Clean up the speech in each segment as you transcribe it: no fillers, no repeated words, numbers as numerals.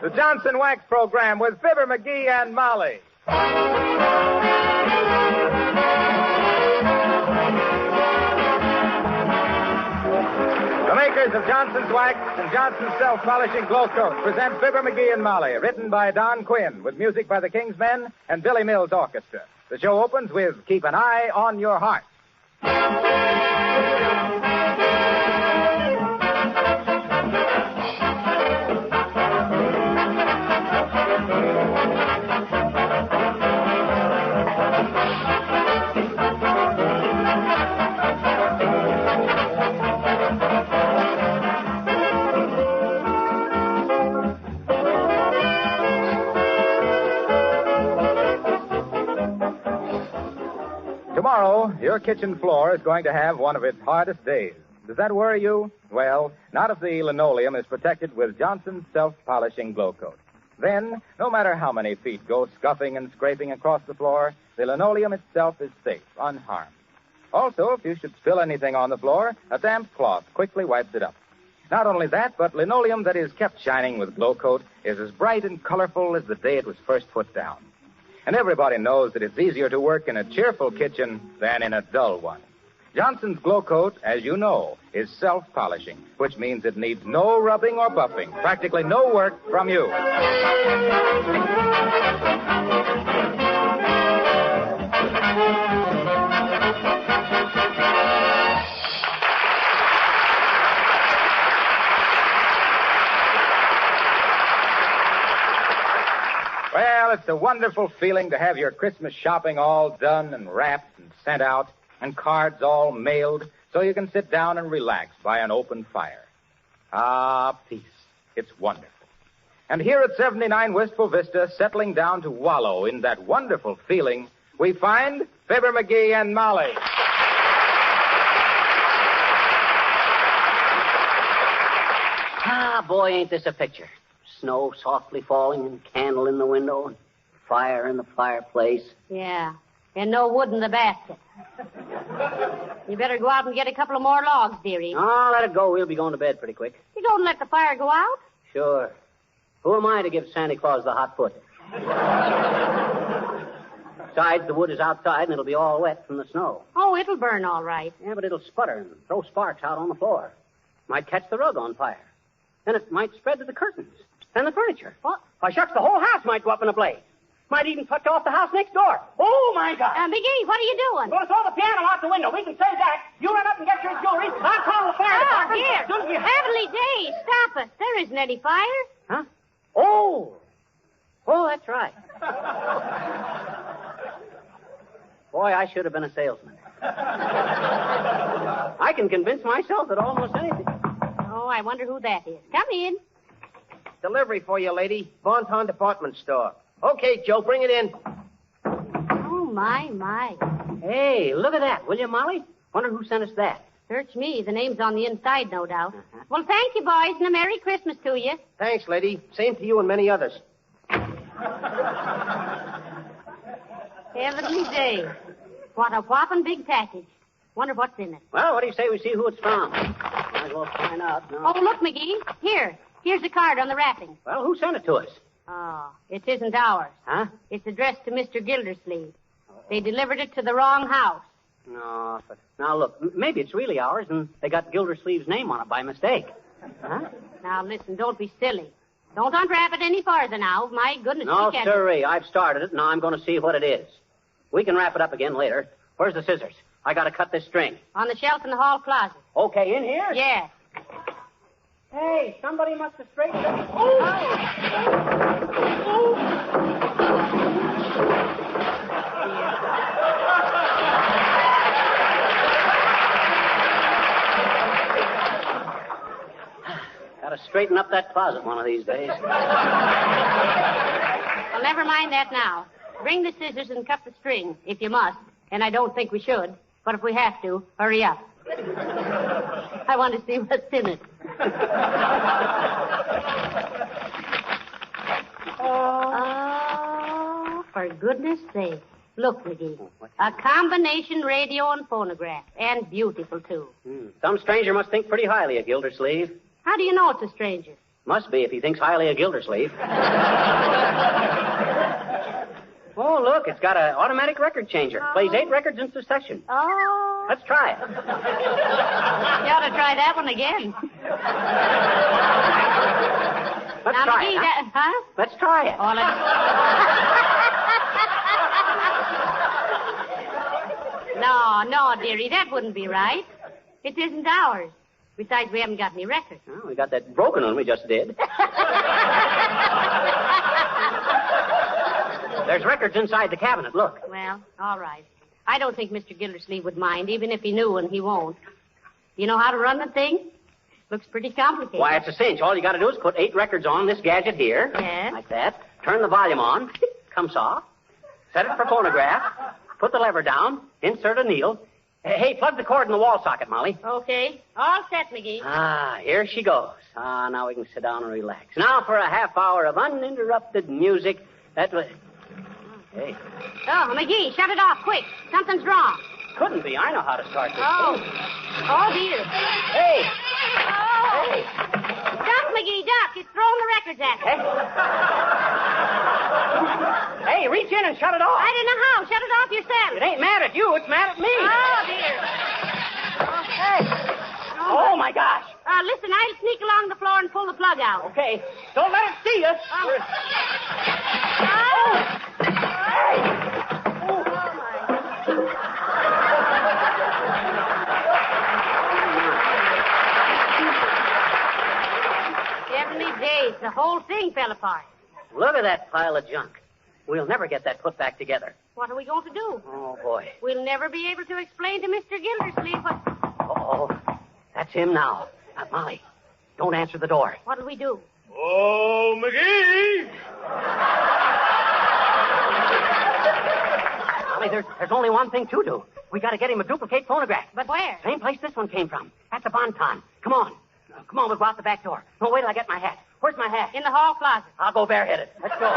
The Johnson Wax Program with Fibber, McGee, and Molly. The makers of Johnson's Wax and Johnson's Self-Polishing Glow Coat present Fibber, McGee, and Molly, written by Don Quinn, with music by the King's Men and Billy Mills Orchestra. The show opens with Keep an Eye on Your Heart. Tomorrow, your kitchen floor is going to have one of its hardest days. Does that worry you? Well, not if the linoleum is protected with Johnson's Self-Polishing Glow Coat. Then, no matter how many feet go scuffing and scraping across the floor, the linoleum itself is safe, unharmed. Also, if you should spill anything on the floor, a damp cloth quickly wipes it up. Not only that, but linoleum that is kept shining with Glow Coat is as bright and colorful as the day it was first put down. And everybody knows that it's easier to work in a cheerful kitchen than in a dull one. Johnson's Glow Coat, as you know, is self-polishing, which means it needs no rubbing or buffing, practically no work from you. Well, it's a wonderful feeling to have your Christmas shopping all done and wrapped and sent out, and cards all mailed, so you can sit down and relax by an open fire. Ah, peace. It's wonderful. And here at 79 Wistful Vista, settling down to wallow in that wonderful feeling, we find Fibber, McGee, and Molly. Ah, boy, ain't this a picture. Snow softly falling and candle in the window and fire in the fireplace. Yeah, and no wood in the basket. You better go out and get a couple of more logs, dearie. Oh, let it go. We'll be going to bed pretty quick. You don't let the fire go out? Sure. Who am I to give Santa Claus the hot foot? Besides, the wood is outside and it'll be all wet from the snow. Oh, it'll burn all right. Yeah, but it'll sputter and throw sparks out on the floor. Might catch the rug on fire. Then it might spread to the curtains and the furniture. What? Why, shucks, the whole house might go up in a blaze. Might even touch off the house next door. Oh, my God. McGee, what are you doing? Going to throw the piano out the window. We can save that. You run up and get your jewelry. I'll call the fire department. Here. Soon as you Heavenly days, stop it. There isn't any fire. Huh? Oh, that's right. Boy, I should have been a salesman. I can convince myself at almost anything. Oh, I wonder who that is. Come in. Delivery for you, lady. Bonton Department Store. Okay, Joe, bring it in. Oh, my. Hey, look at that, will you, Molly? Wonder who sent us that. Search me. The name's on the inside, no doubt. Well, thank you, boys, and a Merry Christmas to you. Thanks, lady. Same to you and many others. Heavenly days. What a whopping big package. Wonder what's in it. Well, what do you say we see who it's from? Might as well find out. No. Oh, look, McGee. Here's a card on the wrapping. Well, who sent it to us? Oh, it isn't ours. Huh? It's addressed to Mr. Gildersleeve. They delivered it to the wrong house. No, but now look, maybe it's really ours, and they got Gildersleeve's name on it by mistake. Huh? Now, listen, don't be silly. Don't unwrap it any farther now. My goodness, No, we can't... sirree. I've started it. Now I'm going to see what it is. We can wrap it up again later. Where's the scissors? I got to cut this string. On the shelf in the hall closet. Okay, in here? Yes. Hey, somebody must have straightened it. Gotta straighten up that closet one of these days. Well, never mind that now. Bring the scissors and cut the string, if you must. And I don't think we should. But if we have to, hurry up. I want to see what's in it. Oh, for goodness sake. Look, McGee. A combination radio and phonograph. And beautiful, too. Some stranger must think pretty highly of Gildersleeve. How do you know it's a stranger? Must be if he thinks highly of Gildersleeve. Oh, look, it's got an automatic record changer. Plays 8 records in succession. Oh. Let's try it. You ought to try that one again. Let's Now, try McGee, it. Huh? Let's try it. Oh, No, dearie, that wouldn't be right. It isn't ours. Besides, we haven't got any records. Oh, we got that broken one we just did. There's records inside the cabinet. Look. Well, all right. I don't think Mr. Gildersleeve would mind, even if he knew, and he won't. Do you know how to run the thing? Looks pretty complicated. Why, it's a cinch. All you got to do is put 8 records on this gadget here. Yes. Like that. Turn the volume on. Comes off. Set it for phonograph. Put the lever down. Insert a needle. Hey, plug the cord in the wall socket, Molly. Okay. All set, McGee. Here she goes. Now we can sit down and relax. Now for a half hour of uninterrupted music. That was... Hey. Oh, McGee, shut it off, quick. Something's wrong. Couldn't be. I know how to start this. Oh. thing. Oh, dear. Hey. Oh. Hey. Duck, McGee, duck. It's throwing the records at me. Hey, reach in and shut it off. I don't know how. Shut it off yourself. It ain't mad at you. It's mad at me. Oh, dear. Oh, Hey. Oh, my gosh. Listen, I'll sneak along the floor and pull the plug out. Okay. Don't let it see us. Oh. Hey. Oh, my. 70 days. The whole thing fell apart. Look at that pile of junk. We'll never get that put back together. What are we going to do? Oh, boy. We'll never be able to explain to Mr. Gildersleeve what... Uh-oh. That's him now. Molly, don't answer the door. What'll we do? Oh, McGee! Molly, there's only one thing to do. We got to get him a duplicate phonograph. But where? Same place this one came from. At the Bonton. Come on. Come on, we'll go out the back door. No, wait till I get my hat. Where's my hat? In the hall closet. I'll go bareheaded. Let's go.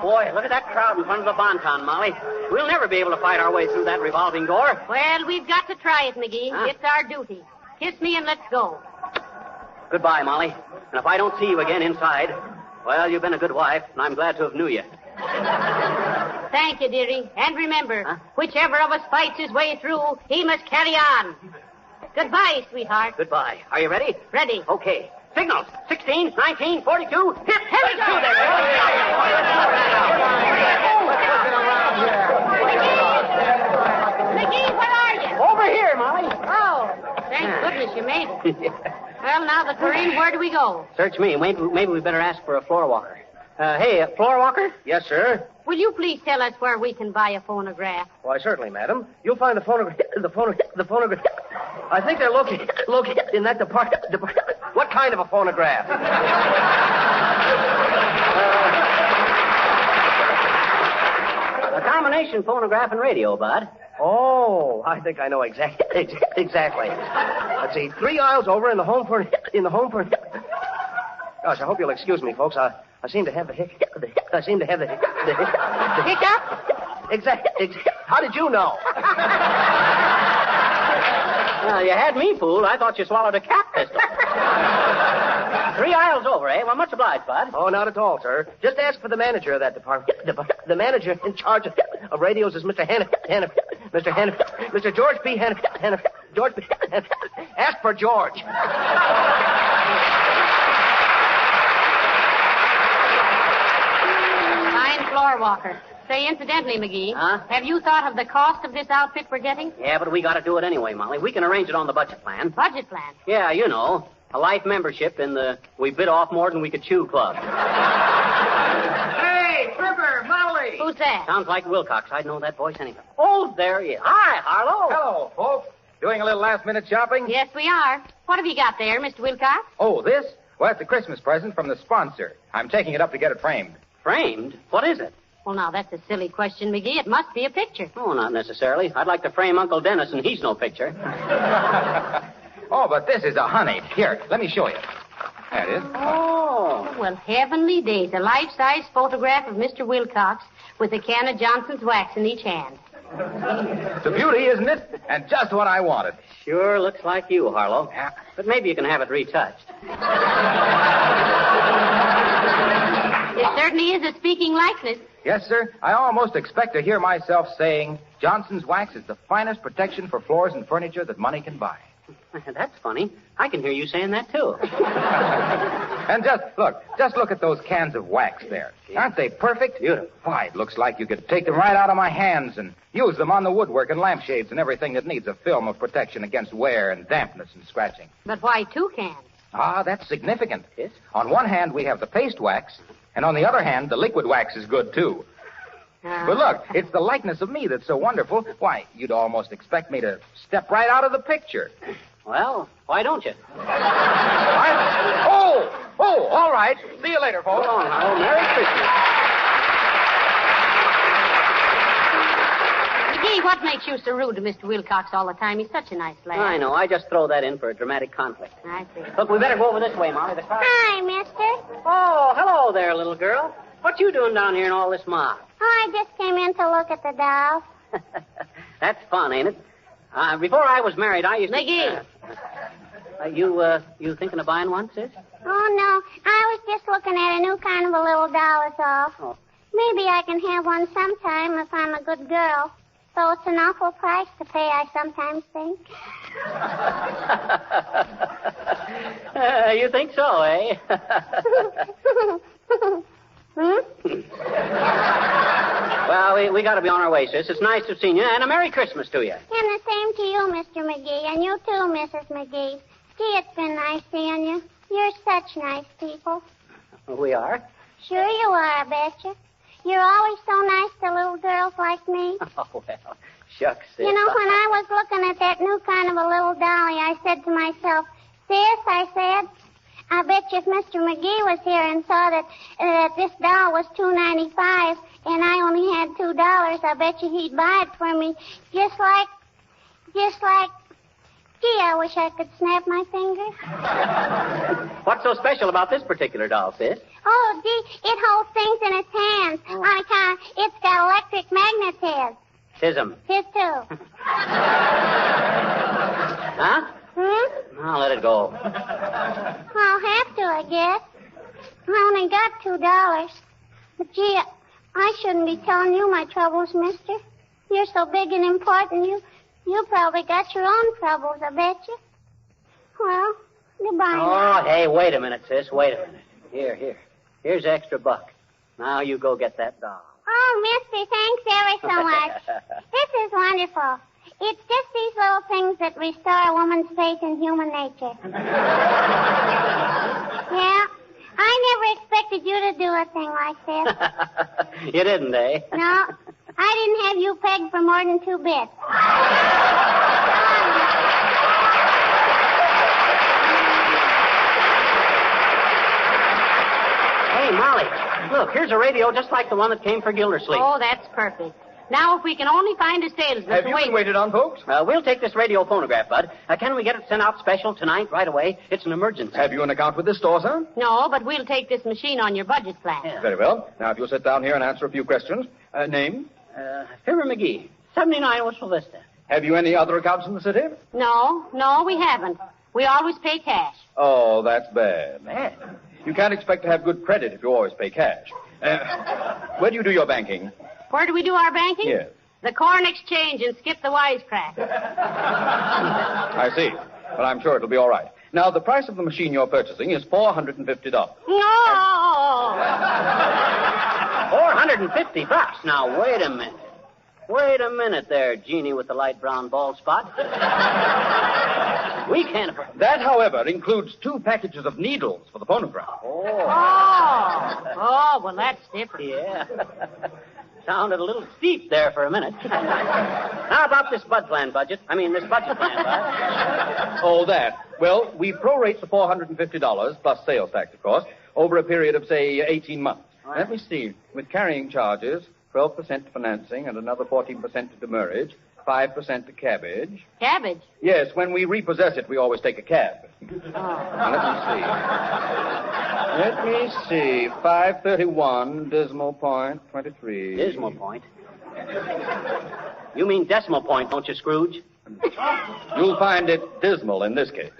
Boy, look at that crowd in front of the Bonton, Molly. We'll never be able to fight our way through that revolving door. Well, we've got to try it, McGee. Huh? It's our duty. Kiss me and let's go. Goodbye, Molly. And if I don't see you again inside, well, you've been a good wife, and I'm glad to have knew you. Thank you, dearie. And remember, Huh? whichever of us fights his way through, he must carry on. Goodbye, sweetheart. Goodbye. Are you ready? Ready. Okay. Signals. 16, 19, 42. Hit. Here we go. McGee, where are you? Over here, Molly. Oh, thank goodness you made it. Well, now that we're in, where do we go? Search me. Maybe we better ask for a floor walker. Hey, floor walker? Yes, sir. Will you please tell us where we can buy a phonograph? Why, certainly, madam. You'll find the phonograph. I think they're located in that department. What kind of a phonograph? combination phonograph and radio, Bud. Oh, I think I know exactly. Let's see, 3 aisles over in the home for. Gosh, I hope you'll excuse me, folks. I seem to have the hiccup. The hiccup? Exactly. How did you know? Well, you had me fooled. I thought you swallowed a cat pistol. 3 aisles over, eh? Well, much obliged, Bud. Oh, not at all, sir. Just ask for the manager of that department. The manager in charge of radios is Mr. Mr. George P. Hannaford. George P. Hannaford. Ask for George. Fine floor walker. Say, incidentally, McGee, have you thought of the cost of this outfit we're getting? Yeah, but we got to do it anyway, Molly. We can arrange it on the budget plan. Budget plan? Yeah, you know, a life membership in the We Bit Off More Than We Could Chew club. Hey, Fibber, Molly. Who's that? Sounds like Wilcox. I'd know that voice anytime. Oh, there he is. Hi, Harlow. Hello, folks. Doing a little last-minute shopping? Yes, we are. What have you got there, Mr. Wilcox? Oh, this? Well, it's a Christmas present from the sponsor. I'm taking it up to get it framed. Framed? What is it? Well, now, that's a silly question, McGee. It must be a picture. Oh, not necessarily. I'd like to frame Uncle Dennis, and he's no picture. Oh, but this is a honey. Here, let me show you. There it is. Oh. Well, heavenly days. A life-size photograph of Mr. Wilcox with a can of Johnson's wax in each hand. It's a beauty, isn't it? And just what I wanted. Sure looks like you, Harlow. Yeah. But maybe you can have it retouched. It certainly is a speaking likeness. Yes, sir. I almost expect to hear myself saying, Johnson's wax is the finest protection for floors and furniture that money can buy. That's funny. I can hear you saying that, too. And just look at those cans of wax there. Aren't they perfect? Beautiful. Why, it looks like you could take them right out of my hands and use them on the woodwork and lampshades and everything that needs a film of protection against wear and dampness and scratching. But why 2 cans? Ah, that's significant. Yes? On one hand, we have the paste wax, and on the other hand, the liquid wax is good, too. But look, it's the likeness of me that's so wonderful. Why, you'd almost expect me to step right out of the picture. Well, why don't you? Oh, all right. See you later, folks. So long, Harlow. Merry Christmas. McGee, what makes you so rude to Mr. Wilcox all the time? He's such a nice lad. I know. I just throw that in for a dramatic conflict. I see. Look, we better go over this way, Molly. The car... Hi, mister. Oh, hello there, little girl. What you doing down here in all this mob? Oh, I just came in to look at the dolls. That's fun, ain't it? Before I was married, I used to... McGee. You thinking of buying one, sis? Oh, no. I was just looking at a new kind of a little doll is all. Oh. Maybe I can have one sometime if I'm a good girl. Though it's an awful price to pay, I sometimes think. You think so, eh? Well, we got to be on our way, sis. It's nice to have seen you, and a Merry Christmas to you. And the same to you, Mr. McGee, and you too, Mrs. McGee. Gee, it's been nice seeing you. You're such nice people. We are? Sure you are, I betcha. You're always so nice to little girls like me. Oh, well, shucks, sis. You know, when I was looking at that new kind of a little dolly, I said to myself, Sis, I said, I bet you if Mr. McGee was here and saw that this doll was $2.95 and I only had $2, I bet you he'd buy it for me. Just like, gee, I wish I could snap my fingers. What's so special about this particular doll, sis? Oh, gee, it holds things in its hands. On account, it's got electric magnetism. Tism. His too. Huh? I'll let it go. I'll have to, I guess. I only got $2. But, gee, I shouldn't be telling you my troubles, mister. You're so big and important, you probably got your own troubles, I bet you. Well, goodbye now. Oh, hey, wait a minute, sis. Wait a minute. Here. Here's extra buck. Now you go get that doll. Oh, mister, thanks ever so much. This is wonderful. It's just these little things that restore a woman's faith in human nature. Yeah, I never expected you to do a thing like this. You didn't, eh? No, I didn't have you pegged for more than 2 bits. Hey, Molly, look, here's a radio just like the one that came for Gildersleeve. Oh, that's perfect. Now, if we can only find a salesman Have to you wait. been waited on, folks? We'll take this radio phonograph, Bud. Can we get it sent out special tonight, right away? It's an emergency. Have you an account with this store, sir? No, but we'll take this machine on your budget plan. Yeah. Very well. Now, if you'll sit down here and answer a few questions. Name? Fibber McGee, 79 Wistful Vista. Have you any other accounts in the city? No, we haven't. We always pay cash. Oh, that's bad. Bad. You can't expect to have good credit if you always pay cash. Where do you do your banking? Where do we do our banking? Yes. The Corn Exchange and Skip the Wisecrack. Ah. I see. Well, I'm sure it'll be all right. Now, the price of the machine you're purchasing is $450. No! $450. Now, wait a minute. Wait a minute there, Jeannie with the light brown bald spot. We can't afford... That, however, includes 2 packages of needles for the phonograph. Oh, well, that's different. Yeah. Sounded a little steep there for a minute. How about this budget plan, Bud? Oh, that. Well, we prorate the $450, plus sales tax, of course, over a period of, say, 18 months. Right. Let me see. With carrying charges, 12% financing and another 14% to demurrage, 5% to cabbage. Cabbage? Yes, when we repossess it, we always take a cab. Oh. Now, let me see. 531, Decimal Point, 23. Decimal Point? You mean decimal point, don't you, Scrooge? You'll find it dismal in this case.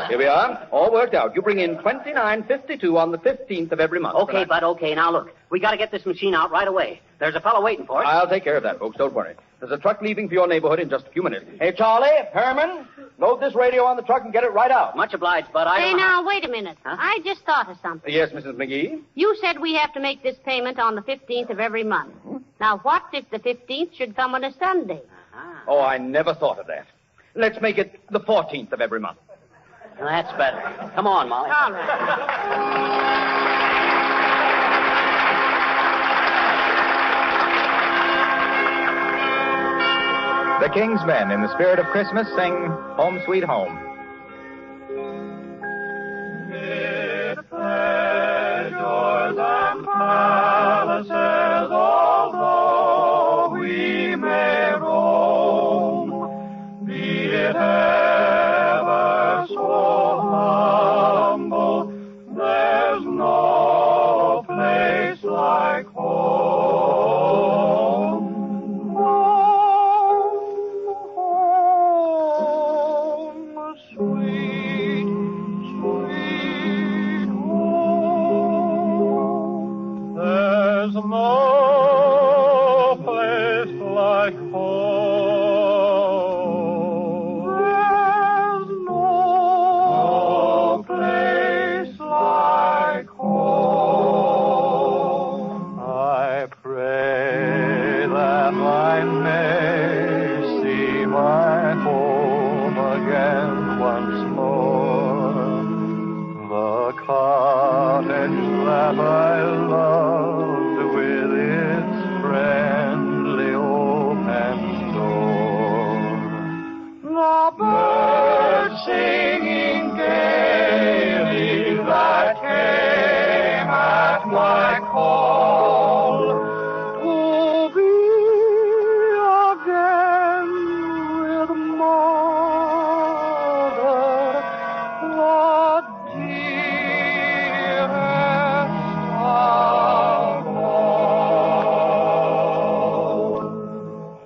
Here we are. All worked out. You bring in $29.52 on the 15th of every month. Okay, Bud, okay. Now, look. We got to get this machine out right away. There's a fellow waiting for us. I'll take care of that, folks. Don't worry. There's a truck leaving for your neighborhood in just a few minutes. Hey, Charlie, Herman, load this radio on the truck and get it right out. Much obliged, Bud. Hey, now, wait a minute. Huh? I just thought of something. Yes, Mrs. McGee? You said we have to make this payment on the 15th of every month. Now, what if the 15th should come on a Sunday? Oh, I never thought of that. Let's make it the 14th of every month. Well, that's better. Come on, Molly. All right. The King's Men, in the spirit of Christmas, sing Home Sweet Home. Mid pleasures and palaces, although we may roam, be it ever so humble, there's no place like home. Sweet, sweet home. There's no place like home. There's no place like home. I pray that I may see my home again once more. The cottage that I loved with its friendly open door. The birds singing gaily that came at my call. To be again with mother, the dearest of all.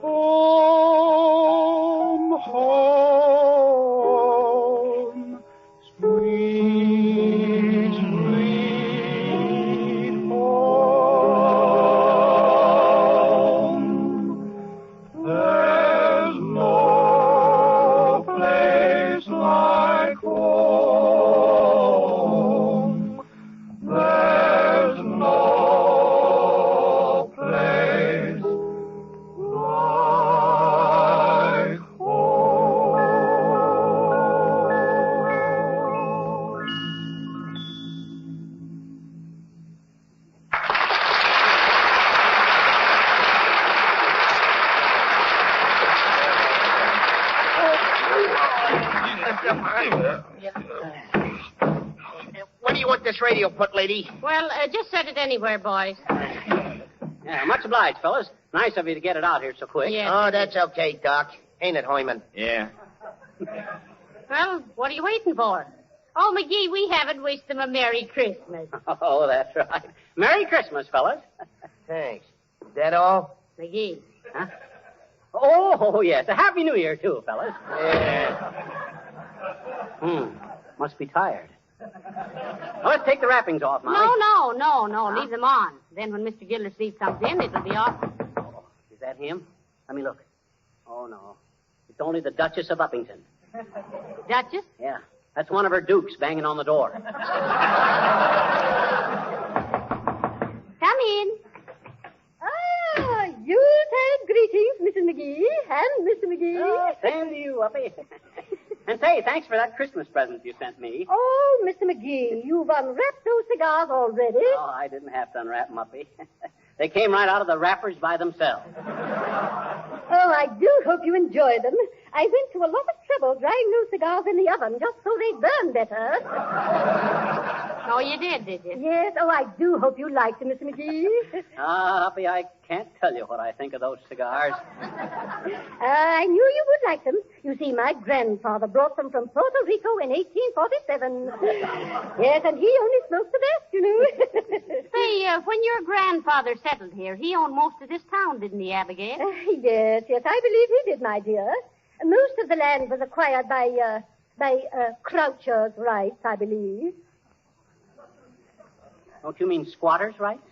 Home, home, sweet, sweet home. There's no place like home. There's no place like home. Where do you want this radio put, lady? Well, just set it anywhere, boys. Yeah, much obliged, fellas. Nice of you to get it out here so quick. Yes. Oh, that's okay, Doc. Ain't it, Hoyman? Yeah. Well, what are you waiting for? Oh, McGee, we haven't wished them a Merry Christmas. Oh, that's right. Merry Christmas, fellas. Thanks. Is that all? McGee. Huh? Oh, yes. A Happy New Year, too, fellas. Yeah. Must be tired. Well, let's take the wrappings off, Molly. No. Leave them on. Then when Mr. Gildersleeve comes in, it'll be off. Oh, is that him? Let me look. Oh, no. It's only the Duchess of Uppington. Duchess? Yeah. That's one of her dukes banging on the door. Come in. Ah, Yuletide greetings, Mrs. McGee and Mr. McGee. Oh, same to you, Uppy. And say, thanks for that Christmas present you sent me. Oh, Mr. McGee, you've unwrapped those cigars already. Oh, I didn't have to unwrap them, Uppy. They came right out of the wrappers by themselves. Oh, I do hope you enjoy them. I went to a lot of trouble drying those cigars in the oven just so they'd burn better. Oh, you did you? Yes, oh, I do hope you liked them, Mr. McGee. Ah, Uppy, I can't tell you what I think of those cigars. I knew you would like them. You see, my grandfather brought them from Puerto Rico in 1847. Yes, and he only smoked the best, you know. Say, when your grandfather settled here, he owned most of this town, didn't he, Abigail? Yes, I believe he did, my dear. Most of the land was acquired by Croucher's rights, I believe. Don't you mean squatters' rights?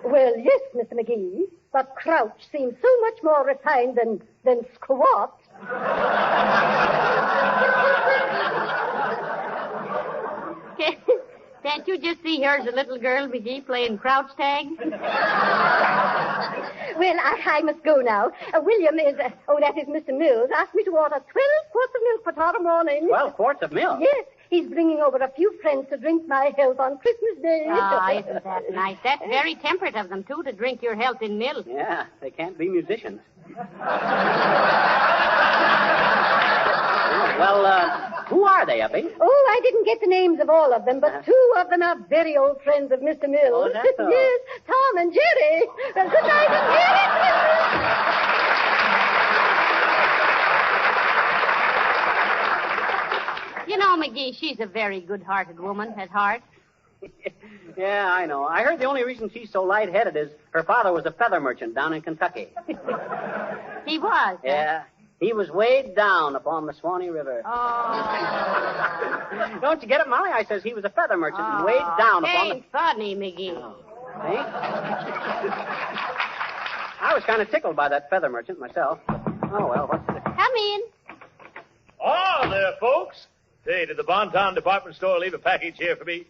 Well, yes, Mr. McGee, but Crouch seems so much more refined than Squat. Can't you just see her as a little girl, McGee, playing crouch tag? Well, I must go now. William is, that is Mr. Mills, asked me to order 12 quarts of milk for tomorrow morning. 12 quarts of milk? Yes, he's bringing over a few friends to drink my health on Christmas Day. Ah, isn't that nice? That's very temperate of them, too, to drink your health in milk. Yeah, they can't be musicians. Well, who are they, Uppy? Oh, I didn't get the names of all of them, but two of them are very old friends of Mr. Mills. Oh, that's so? Yes, Tom and Jerry. Well, good night and Merry Christmas. You know, McGee, she's a very good-hearted woman at heart. Yeah, I know. I heard the only reason she's so lightheaded is her father was a feather merchant down in Kentucky. He was. Yeah. He was weighed down upon the Swanee River. Oh. Don't you get it, Molly? I says he was a feather merchant and weighed down upon the... Ain't funny, McGee. See? I was kind of tickled by that feather merchant myself. Oh, well, what's the... Come in. Oh, there, folks. Say, did the Bonton department store leave a package here for me?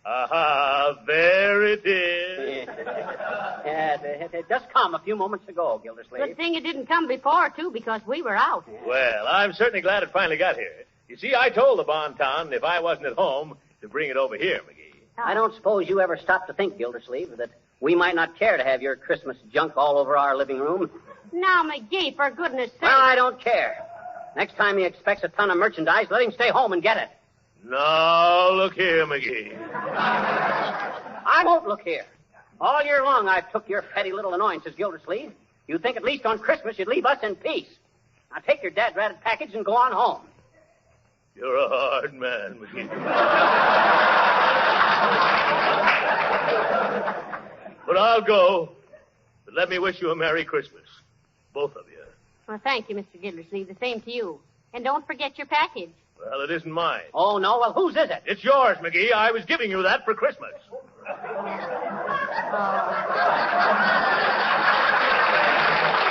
Aha, there it is. Yeah, it just come a few moments ago, Gildersleeve. Good thing it didn't come before, too, because we were out. Well, I'm certainly glad it finally got here. You see, I told the Bonton if I wasn't at home to bring it over here, McGee. I don't suppose you ever stopped to think, Gildersleeve, that we might not care to have your Christmas junk all over our living room. Now, McGee, for goodness sake. Well, I don't care. Next time he expects a ton of merchandise, let him stay home and get it. Now, look here, McGee. I won't look here. All year long, I've took your petty little annoyances, Gildersleeve. You'd think at least on Christmas you'd leave us in peace. Now take your dad-ratted package and go on home. You're a hard man, McGee. But I'll go. But let me wish you a Merry Christmas. Both of you. Well, thank you, Mr. Gildersleeve. The same to you. And don't forget your package. Well, it isn't mine. Oh, no? Well, whose is it? It's yours, McGee. I was giving you that for Christmas.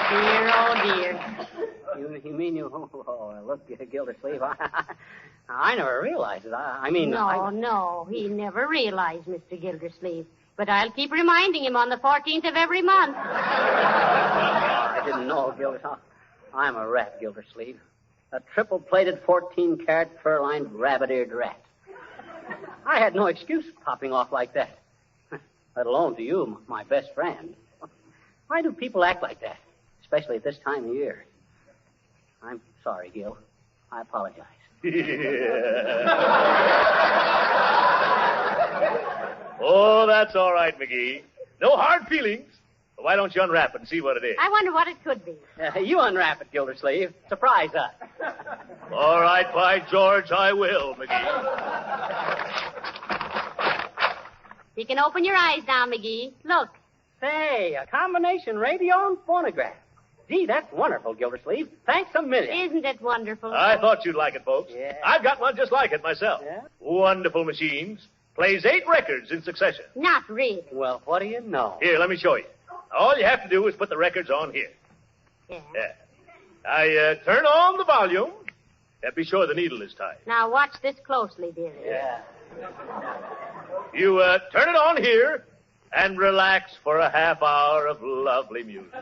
Dear, oh, dear. You mean you... Oh, look, Gildersleeve, I never realized it. No, he never realized, Mr. Gildersleeve. But I'll keep reminding him on the 14th of every month. I didn't know, Gildersleeve. I'm a rat, Gildersleeve. A triple-plated 14-carat fur-lined rabbit-eared rat. I had no excuse for popping off like that. Let alone to you, my best friend. Why do people act like that? Especially at this time of year. I'm sorry, Gil. I apologize. Oh, that's all right, McGee. No hard feelings. Why don't you unwrap it and see what it is? I wonder what it could be. You unwrap it, Gildersleeve. Surprise us. All right, by George, I will, McGee. You can open your eyes now, McGee. Look. Say, a combination radio and phonograph. Gee, that's wonderful, Gildersleeve. Thanks a million. Isn't it wonderful? I thought you'd like it, folks. Yeah. I've got one just like it myself. Yeah? Wonderful machines. Plays 8 records in succession. Not really. Well, what do you know? Here, let me show you. All you have to do is put the records on here. Yeah. Yeah. I turn on the volume. Be sure the needle is tight. Now watch this closely, dearie. Yeah. You turn it on here and relax for a half hour of lovely music.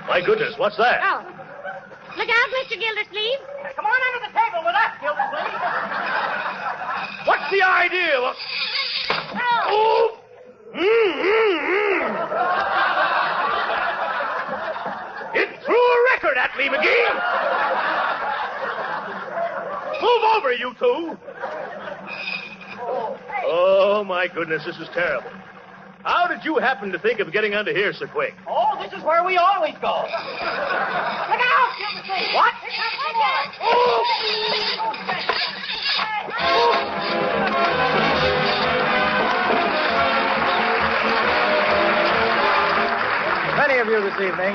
My goodness, what's that? Oh. Look out, Mr. Gildersleeve. Come on under the table with us, Gildersleeve. What's the idea? Oh! It threw a record at me, McGee! Move over, you two! Oh, my goodness, this is terrible. How did you happen to think of getting under here so quick? Oh, this is where we always go. Look out, Gildersleeve. What? Many of you this evening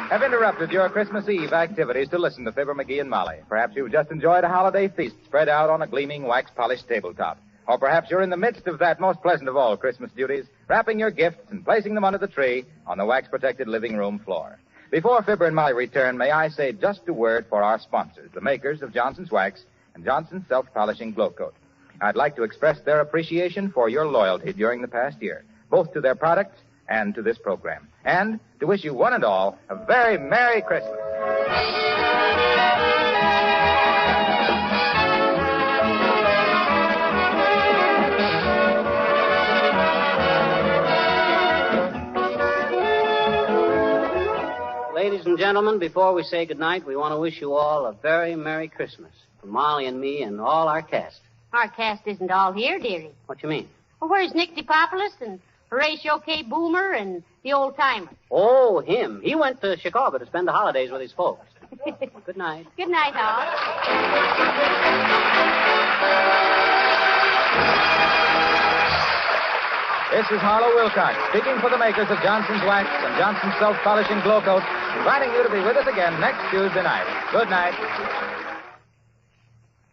have interrupted your Christmas Eve activities to listen to Fibber, McGee, and Molly. Perhaps you've just enjoyed a holiday feast spread out on a gleaming wax-polished tabletop. Or perhaps you're in the midst of that most pleasant of all Christmas duties, wrapping your gifts and placing them under the tree on the wax-protected living room floor. Before Fibber and Molly return, may I say just a word for our sponsors, the makers of Johnson's Wax and Johnson's Self-Polishing Glow Coat. I'd like to express their appreciation for your loyalty during the past year, both to their products and to this program. And to wish you one and all a very Merry Christmas. Ladies and gentlemen, before we say goodnight, we want to wish you all a very Merry Christmas. From Molly and me and all our cast. Our cast isn't all here, dearie. What you mean? Well, where's Nick DePopoulos and Horatio K. Boomer and the old timer? Oh, him. He went to Chicago to spend the holidays with his folks. Good night. Good night, all. This is Harlow Wilcox, speaking for the makers of Johnson's Wax and Johnson's Self-Polishing Glow Coat, inviting you to be with us again next Tuesday night. Good night.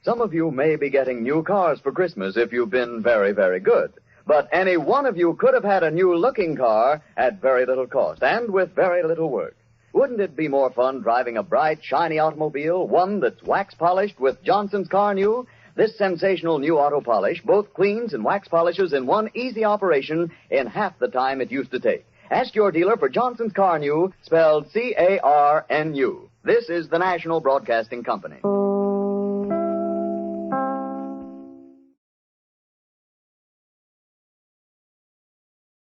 Some of you may be getting new cars for Christmas if you've been very, very good. But any one of you could have had a new-looking car at very little cost and with very little work. Wouldn't it be more fun driving a bright, shiny automobile, one that's wax-polished with Johnson's Car New? This sensational new auto polish both cleans and wax polishes in one easy operation in half the time it used to take. Ask your dealer for Johnson's Car New, spelled C-A-R-N-U. This is the National Broadcasting Company.